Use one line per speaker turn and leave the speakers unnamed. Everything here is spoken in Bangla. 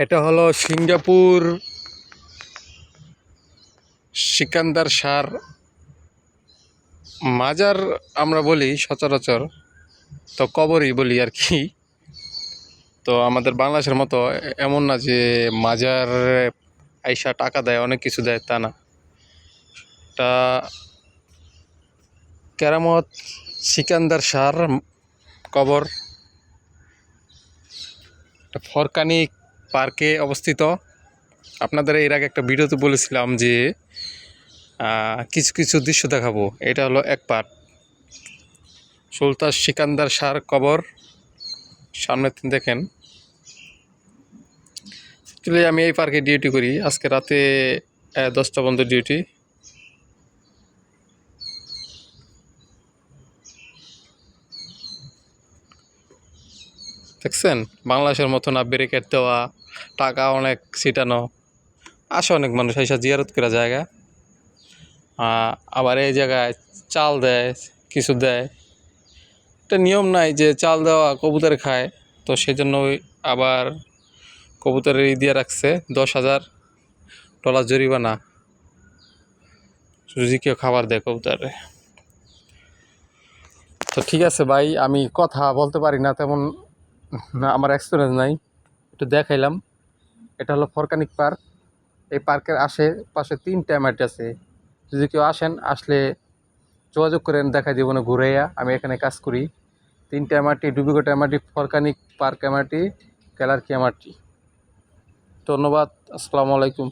এটা হলো সিঙ্গাপুর সিকান্দার শাহর মাজার আমরা বলি সচরাচর, তো কবরই বলি আর কি। তো আমাদের বাংলাদেশের মতো এমন না যে মাজার আইসা টাকা দেয়, অনেক কিছু দেয়, তা না। এটা কেরামত সিকান্দার শাহর কবর, ফরকানি পার্কে অবস্থিত। আপনাদের এর আগে একটা ভিডিওতে বলেছিলাম যে কিছু কিছু দৃশ্য দেখাবো, এটা হলো এক পার্ট। সুলতান সিকান্দার শাহর কবর সামনে দেখেন। অ্যাকচুয়ালি আমি এই পার্কে ডিউটি করি, আজকে রাতে 10টা পর্যন্ত ডিউটি। দেখছেন বাংলাদেশের মতো না, ব্যারিকেড দেওয়া, টাকা অনেক ছিটানো, আসে অনেক মানুষ এসে জিয়ারত করা জায়গা। আবার এই জায়গায় চাল দেয়, কিছু দেয়। এটা নিয়ম নাই যে চাল দেওয়া কবুতর খায়, তো সেজন্য আবার কবুতরের দিয়ে রাখছে $10,000 জরিমানা যদি কেউ খাবার দেয় কবুতরে। তো ঠিক আছে ভাই, আমি কথা বলতে পারি না তেমন, আমার এক্সপিরিয়েন্স নাই, একটু দেখাইলাম। এটা হলো ফরকানিক পার্ক। এই পার্কের আশেপাশে 3টা এমআরটি আছে। যদি কেউ আসলে যোগাযোগ করেন, দেখাই দিব না ঘুরাইয়া। আমি এখানে কাজ করি। 3টা এমআরটি, ডুবিঘাট এমআরটি, ফরকানিক পার্ক এমআরটি, ক্যালারকি এমআরটি। ধন্যবাদ, আসসালামু আলাইকুম।